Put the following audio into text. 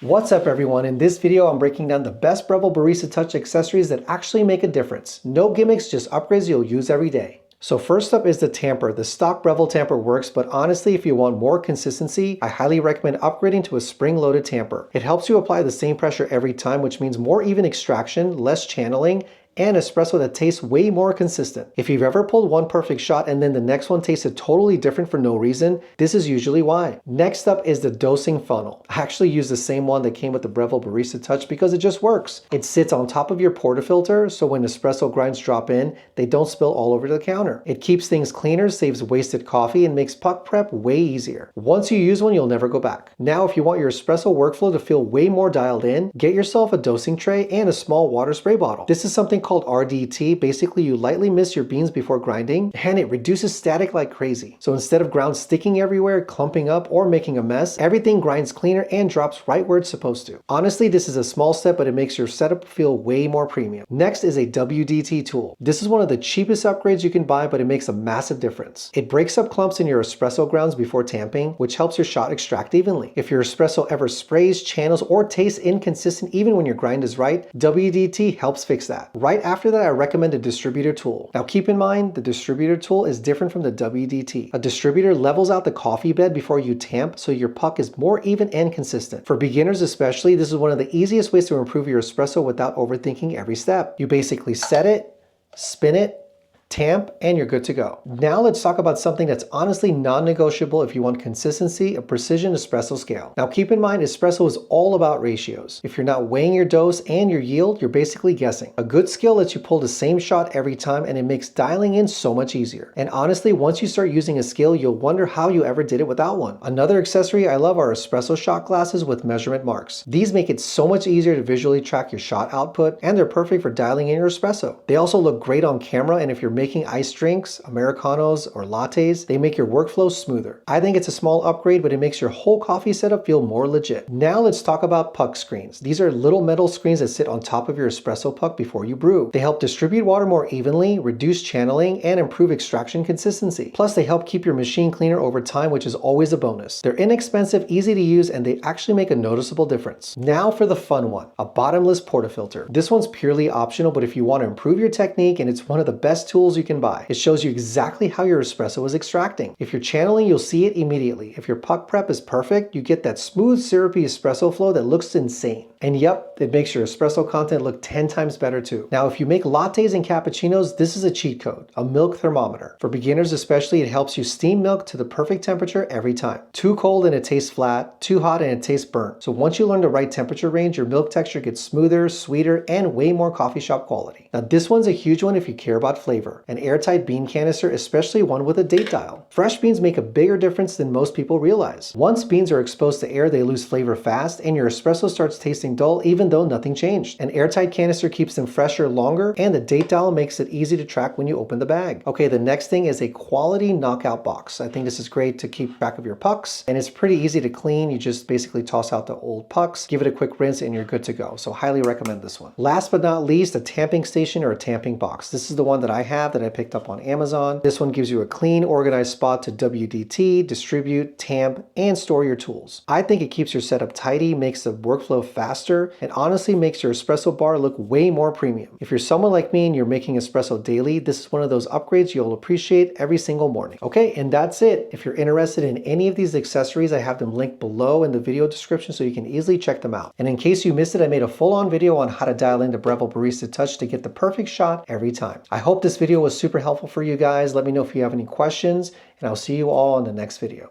What's up everyone? In this video, I'm breaking down the best Breville Barista Touch accessories that actually make a difference. No gimmicks, just upgrades you'll use every day. So first up is the tamper. The stock Breville tamper works, but honestly, if you want more consistency, I highly recommend upgrading to a spring-loaded tamper. It helps you apply the same pressure every time, which means more even extraction, less channeling, and espresso that tastes way more consistent. If you've ever pulled one perfect shot and then the next one tasted totally different for no reason, this is usually why. Next up is the dosing funnel. I actually use the same one that came with the Breville Barista Touch because it just works. It sits on top of your portafilter, so when espresso grinds drop in, they don't spill all over the counter. It keeps things cleaner, saves wasted coffee, and makes puck prep way easier. Once you use one, you'll never go back. Now, if you want your espresso workflow to feel way more dialed in, get yourself a dosing tray and a small water spray bottle. This is something called RDT. Basically, you lightly mist your beans before grinding, and it reduces static like crazy. So instead of ground sticking everywhere, clumping up, or making a mess, everything grinds cleaner and drops right where it's supposed to. Honestly, this is a small step, but it makes your setup feel way more premium. Next is a WDT tool. This is one of the cheapest upgrades you can buy, but it makes a massive difference. It breaks up clumps in your espresso grounds before tamping, which helps your shot extract evenly. If your espresso ever sprays, channels, or tastes inconsistent even when your grind is right, WDT helps fix that. Right after that, I recommend a distributor tool. Now keep in mind, the distributor tool is different from the WDT. A distributor levels out the coffee bed before you tamp so your puck is more even and consistent. For beginners especially, this is one of the easiest ways to improve your espresso without overthinking every step. You basically set it, spin it, tamp, and you're good to go. Now let's talk about something that's honestly non-negotiable if you want consistency, a precision espresso scale. Now keep in mind, espresso is all about ratios. If you're not weighing your dose and your yield, you're basically guessing. A good scale lets you pull the same shot every time, and it makes dialing in so much easier. And honestly, once you start using a scale, you'll wonder how you ever did it without one. Another accessory I love are espresso shot glasses with measurement marks. These make it so much easier to visually track your shot output, and they're perfect for dialing in your espresso. They also look great on camera, and if you're making iced drinks, Americanos, or lattes, they make your workflow smoother. I think it's a small upgrade, but it makes your whole coffee setup feel more legit. Now let's talk about puck screens. These are little metal screens that sit on top of your espresso puck before you brew. They help distribute water more evenly, reduce channeling, and improve extraction consistency. Plus, they help keep your machine cleaner over time, which is always a bonus. They're inexpensive, easy to use, and they actually make a noticeable difference. Now for the fun one, a bottomless portafilter. This one's purely optional, but if you want to improve your technique, and it's one of the best tools you can buy. It shows you exactly how your espresso is extracting. If you're channeling, you'll see it immediately. If your puck prep is perfect, you get that smooth, syrupy espresso flow that looks insane. And yep, it makes your espresso content look 10 times better too. Now, if you make lattes and cappuccinos, this is a cheat code, a milk thermometer. For beginners especially, it helps you steam milk to the perfect temperature every time. Too cold and it tastes flat, too hot and it tastes burnt. So once you learn the right temperature range, your milk texture gets smoother, sweeter, and way more coffee shop quality. Now, this one's a huge one if you care about flavor. An airtight bean canister, especially one with a date dial. Fresh beans make a bigger difference than most people realize. Once beans are exposed to air, they lose flavor fast, and your espresso starts tasting dull even though nothing changed. An airtight canister keeps them fresher longer, and the date dial makes it easy to track when you open the bag. Okay, the next thing is a quality knockout box. I think this is great to keep track of your pucks, and it's pretty easy to clean. You just basically toss out the old pucks, give it a quick rinse, and you're good to go. So highly recommend this one. Last but not least, a tamping station or a tamping box. This is the one that I have that I picked up on Amazon. This one gives you a clean, organized spot to WDT, distribute, tamp, and store your tools. I think it keeps your setup tidy, makes the workflow faster, and honestly makes your espresso bar look way more premium. If you're someone like me and you're making espresso daily, this is one of those upgrades you'll appreciate every single morning. Okay, and that's it. If you're interested in any of these accessories, I have them linked below in the video description so you can easily check them out. And in case you missed it, I made a full-on video on how to dial in the Breville Barista Touch to get the perfect shot every time. I hope this video was super helpful for you guys. Let me know if you have any questions, and I'll see you all in the next video.